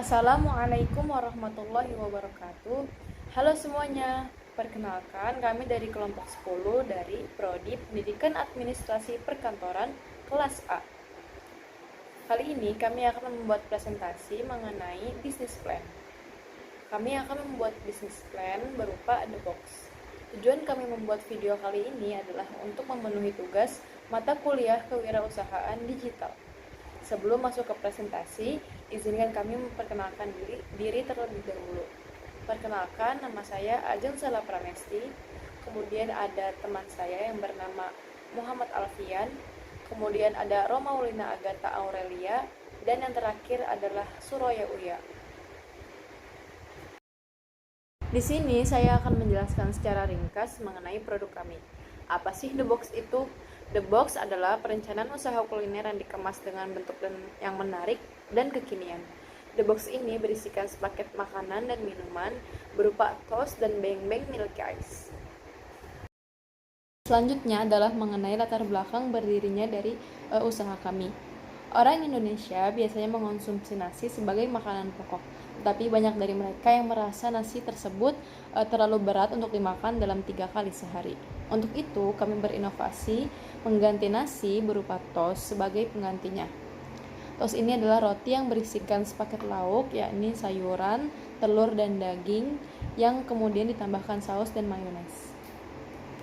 Assalamualaikum warahmatullahi wabarakatuh. Halo semuanya, perkenalkan kami dari kelompok 10 dari Prodi Pendidikan Administrasi Perkantoran kelas A. Kali ini kami akan membuat presentasi mengenai business plan. Kami akan membuat business plan berupa the box. Tujuan kami membuat video kali ini adalah untuk memenuhi tugas mata kuliah kewirausahaan digital. Sebelum masuk ke presentasi, izinkan kami memperkenalkan diri terlebih dahulu. Perkenalkan, nama saya Ajeng Sela Pramesti. Kemudian ada teman saya yang bernama Muhammad Alfian. Kemudian ada Romaulina Agatha Aurelia. Dan yang terakhir adalah Suroya Uya. Di sini saya akan menjelaskan secara ringkas mengenai produk kami. Apa sih The Box itu? The Box adalah perencanaan usaha kuliner yang dikemas dengan bentuk yang menarik dan kekinian. The Box ini berisikan sepaket makanan dan minuman berupa toast dan beng-beng milky ice. Selanjutnya adalah mengenai latar belakang berdirinya dari usaha kami. Orang Indonesia biasanya mengonsumsi nasi sebagai makanan pokok, tetapi banyak dari mereka yang merasa nasi tersebut terlalu berat untuk dimakan dalam 3 kali sehari. Untuk itu, kami berinovasi mengganti nasi berupa toast sebagai penggantinya. Toast ini adalah roti yang berisikan sepaket lauk, yakni sayuran, telur, dan daging, yang kemudian ditambahkan saus dan mayones.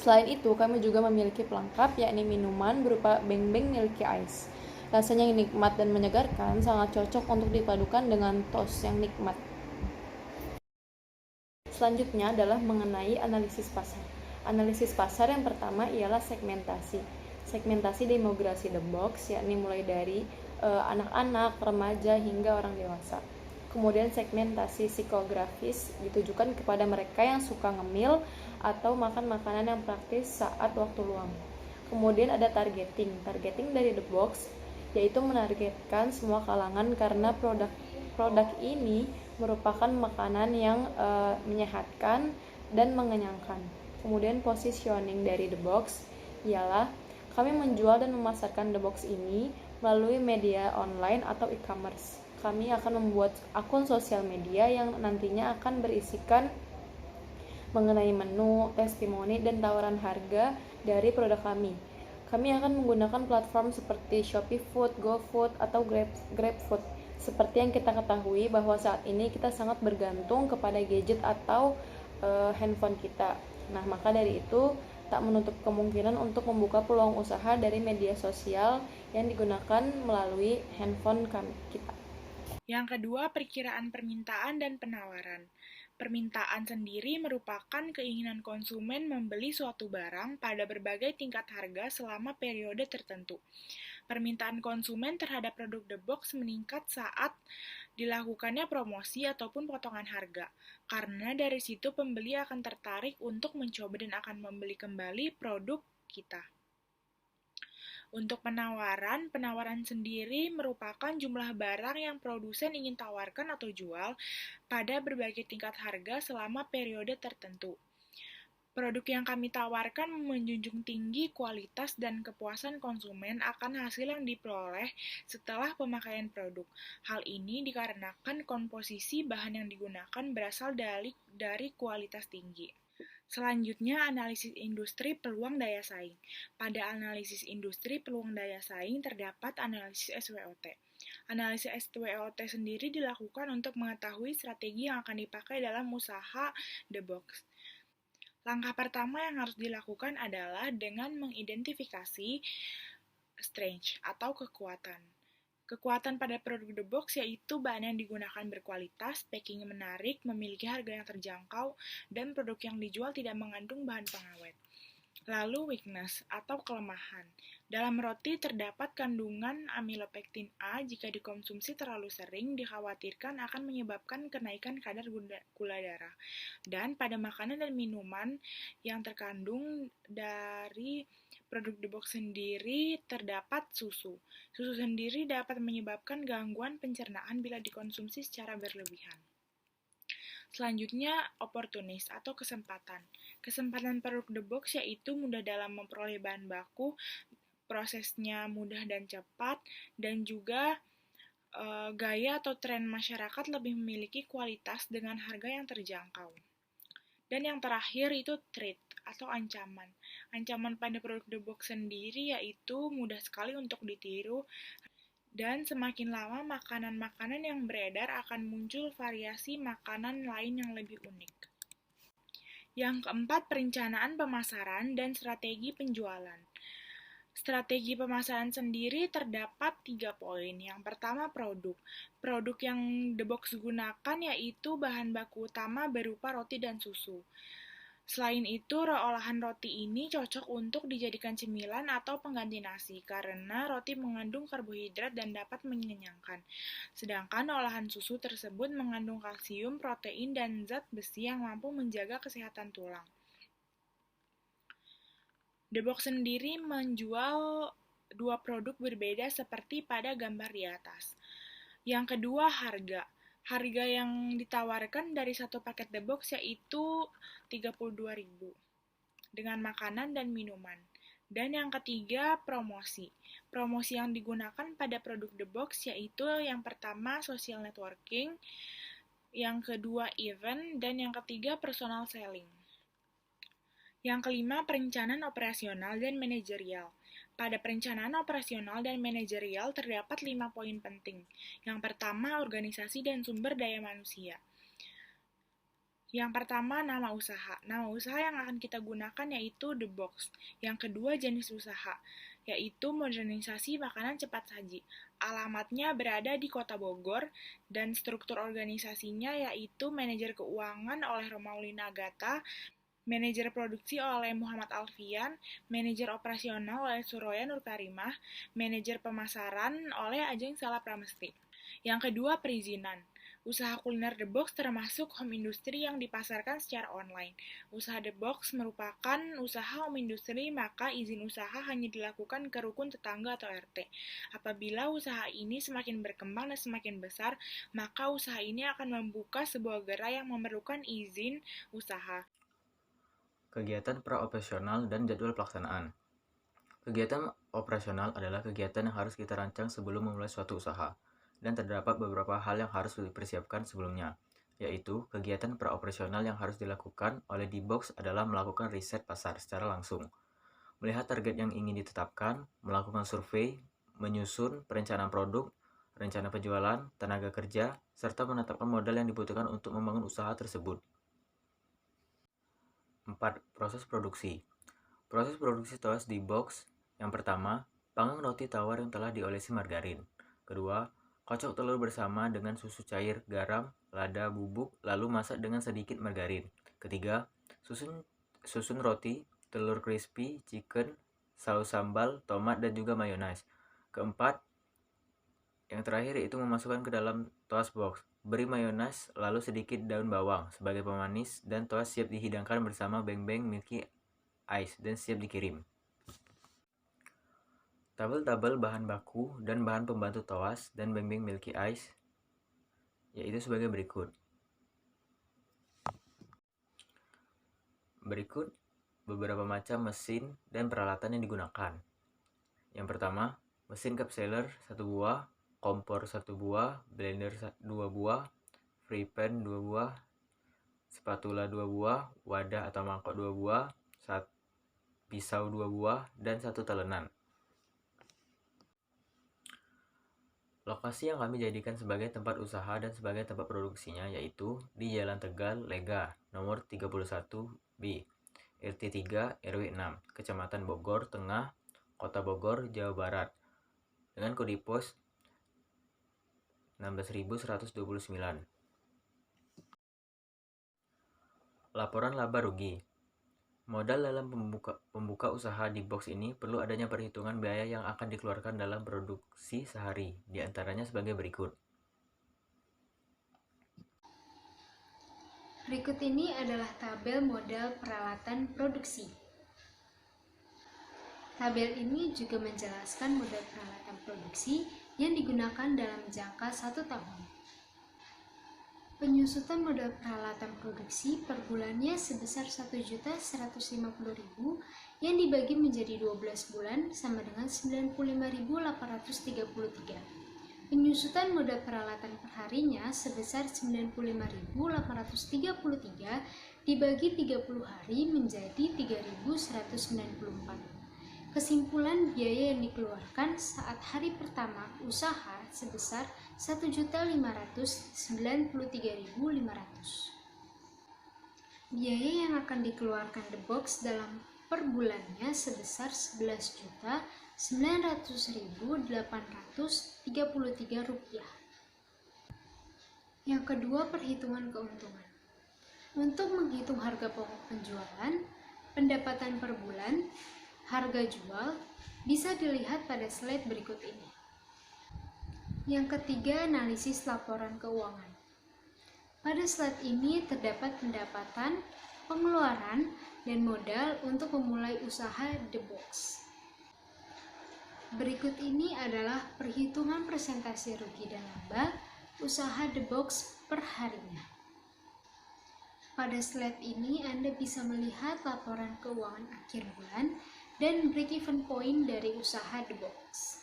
Selain itu, kami juga memiliki pelengkap, yakni minuman berupa beng-beng milky ice. Rasanya yang nikmat dan menyegarkan, sangat cocok untuk dipadukan dengan toast yang nikmat. Selanjutnya adalah mengenai analisis pasar. Analisis pasar yang pertama ialah segmentasi. Segmentasi demografi The Box, yakni mulai dari anak-anak, remaja, hingga orang dewasa. Kemudian segmentasi psikografis ditujukan kepada mereka yang suka ngemil atau makan makanan yang praktis saat waktu luang. Kemudian ada targeting. Targeting dari The Box yaitu menargetkan semua kalangan karena produk ini merupakan makanan yang menyehatkan dan mengenyangkan. Kemudian positioning dari The Box ialah kami menjual dan memasarkan The Box ini melalui media online atau e-commerce. Kami akan membuat akun sosial media yang nantinya akan berisikan mengenai menu, testimoni, dan tawaran harga dari produk kami. Kami akan menggunakan platform seperti Shopee Food, GoFood, atau GrabFood. Seperti yang kita ketahui bahwa saat ini kita sangat bergantung kepada gadget atau handphone kita. Nah, maka dari itu tak menutup kemungkinan untuk membuka peluang usaha dari media sosial yang digunakan melalui handphone kita. Yang kedua, perkiraan permintaan dan penawaran. Permintaan sendiri merupakan keinginan konsumen membeli suatu barang pada berbagai tingkat harga selama periode tertentu. Permintaan konsumen terhadap produk The Box meningkat saat dilakukannya promosi ataupun potongan harga, karena dari situ pembeli akan tertarik untuk mencoba dan akan membeli kembali produk kita. Untuk penawaran sendiri merupakan jumlah barang yang produsen ingin tawarkan atau jual pada berbagai tingkat harga selama periode tertentu. Produk yang kami tawarkan menjunjung tinggi kualitas dan kepuasan konsumen akan hasil yang diperoleh setelah pemakaian produk. Hal ini dikarenakan komposisi bahan yang digunakan berasal dari kualitas tinggi. Selanjutnya, analisis industri peluang daya saing. Pada analisis industri peluang daya saing terdapat analisis SWOT. Analisis SWOT sendiri dilakukan untuk mengetahui strategi yang akan dipakai dalam usaha The Box. Langkah pertama yang harus dilakukan adalah dengan mengidentifikasi strength atau kekuatan. Kekuatan pada produk The Box yaitu bahan yang digunakan berkualitas, packing menarik, memiliki harga yang terjangkau, dan produk yang dijual tidak mengandung bahan pengawet. Lalu weakness atau kelemahan. Dalam roti terdapat kandungan amilopektin A jika dikonsumsi terlalu sering dikhawatirkan akan menyebabkan kenaikan kadar gula darah. Dan pada makanan dan minuman yang terkandung dari produk The Box sendiri terdapat susu. Susu sendiri dapat menyebabkan gangguan pencernaan bila dikonsumsi secara berlebihan. Selanjutnya, opportunis atau kesempatan. Kesempatan produk The Box yaitu mudah dalam memperoleh bahan baku, prosesnya mudah dan cepat, dan juga gaya atau tren masyarakat lebih memiliki kualitas dengan harga yang terjangkau. Dan yang terakhir itu threat atau ancaman. Ancaman pada produk The Box sendiri yaitu mudah sekali untuk ditiru dan semakin lama makanan-makanan yang beredar akan muncul variasi makanan lain yang lebih unik. Yang keempat, perencanaan pemasaran dan strategi penjualan. Strategi pemasaran sendiri terdapat 3 poin. Yang pertama, produk. Produk yang The Box gunakan yaitu bahan baku utama berupa roti dan susu. Selain itu, olahan roti ini cocok untuk dijadikan cemilan atau pengganti nasi karena roti mengandung karbohidrat dan dapat mengenyangkan. Sedangkan olahan susu tersebut mengandung kalsium, protein, dan zat besi yang mampu menjaga kesehatan tulang. The Box sendiri menjual 2 produk berbeda seperti pada gambar di atas. Yang kedua, harga. Harga yang ditawarkan dari satu paket The Box yaitu 32.000 dengan makanan dan minuman. Dan yang ketiga, promosi. Promosi yang digunakan pada produk The Box yaitu yang pertama social networking, yang kedua event, dan yang ketiga personal selling. Yang kelima, perencanaan operasional dan manajerial. Pada perencanaan operasional dan manajerial terdapat 5 poin penting. Yang pertama, organisasi dan sumber daya manusia. Yang pertama, nama usaha. Nama usaha yang akan kita gunakan yaitu The Box. Yang kedua, jenis usaha, yaitu modernisasi makanan cepat saji. Alamatnya berada di Kota Bogor, dan struktur organisasinya yaitu manajer keuangan oleh Romaulina Agatha, manajer produksi oleh Muhammad Alfian, manajer operasional oleh Suroya Nurkarimah, manajer pemasaran oleh Ajeng Sala Pramesti. Yang kedua, perizinan. Usaha kuliner The Box termasuk home industry yang dipasarkan secara online. Usaha The Box merupakan usaha home industry, maka izin usaha hanya dilakukan ke rukun tetangga atau RT. Apabila usaha ini semakin berkembang dan semakin besar, maka usaha ini akan membuka sebuah gerai yang memerlukan izin usaha. Kegiatan pra-operasional dan jadwal pelaksanaan. Kegiatan operasional adalah kegiatan yang harus kita rancang sebelum memulai suatu usaha, dan terdapat beberapa hal yang harus dipersiapkan sebelumnya, yaitu kegiatan pra-operasional yang harus dilakukan oleh The Box adalah melakukan riset pasar secara langsung, melihat target yang ingin ditetapkan, melakukan survei, menyusun perencanaan produk, rencana penjualan, tenaga kerja, serta menetapkan modal yang dibutuhkan untuk membangun usaha tersebut. 4. Proses produksi. Proses produksi toast The Box. Yang pertama, panggang roti tawar yang telah diolesi margarin. Kedua, kocok telur bersama dengan susu cair, garam, lada, bubuk, lalu masak dengan sedikit margarin. Ketiga, susun roti, telur crispy, chicken, saus sambal, tomat, dan juga mayones. Keempat, yang terakhir yaitu memasukkan ke dalam toast box. Beri mayones, lalu sedikit daun bawang sebagai pemanis, dan toast siap dihidangkan bersama beng-beng milky ice dan siap dikirim. Tabel-tabel bahan baku dan bahan pembantu toast dan beng-beng milky ice yaitu sebagai berikut. Berikut beberapa macam mesin dan peralatan yang digunakan. Yang pertama, mesin capsuler 1 buah, kompor 1 buah, blender 2 buah, free pan 2 buah, spatula 2 buah, wadah atau mangkok 2 buah, pisau 2 buah, dan 1 telenan. Lokasi yang kami jadikan sebagai tempat usaha dan sebagai tempat produksinya yaitu di Jalan Tegal, Lega, nomor 31B, RT 3, RW 6, Kecamatan Bogor Tengah, Kota Bogor, Jawa Barat, dengan kode pos 16.129. Laporan laba rugi. Modal dalam pembuka usaha di box ini perlu adanya perhitungan biaya yang akan dikeluarkan dalam produksi sehari, diantaranya sebagai berikut. Berikut ini adalah tabel modal peralatan produksi. Tabel ini juga menjelaskan modal peralatan produksi yang digunakan dalam jangka 1 tahun. Penyusutan modal peralatan produksi per bulannya sebesar 1.150.000 yang dibagi menjadi 12 bulan sama dengan 95.833. Penyusutan moda peralatan perharinya sebesar 95.833 dibagi 30 hari menjadi 3.194. Kesimpulan biaya yang dikeluarkan saat hari pertama usaha sebesar 1.593.500. Biaya yang akan dikeluarkan The Box dalam per bulannya sebesar 11.900.833 rupiah. Yang kedua, perhitungan keuntungan. Untuk menghitung harga pokok penjualan, pendapatan per bulan, harga jual, bisa dilihat pada slide berikut ini. Yang ketiga, analisis laporan keuangan. Pada slide ini terdapat pendapatan, pengeluaran, dan modal untuk memulai usaha The Box. Berikut ini adalah perhitungan presentasi rugi dan laba usaha The Box per harinya. Pada slide ini Anda bisa melihat laporan keuangan akhir bulan dan break-even point dari usaha The Box.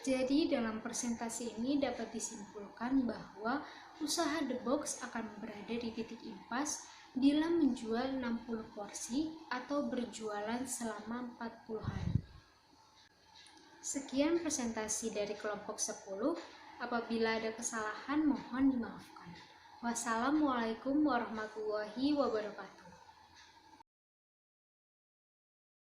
Jadi dalam presentasi ini dapat disimpulkan bahwa usaha The Box akan berada di titik impas bila menjual 60 porsi atau berjualan selama 40 hari. Sekian presentasi dari kelompok 10. Apabila ada kesalahan mohon dimaafkan. Wassalamualaikum warahmatullahi wabarakatuh.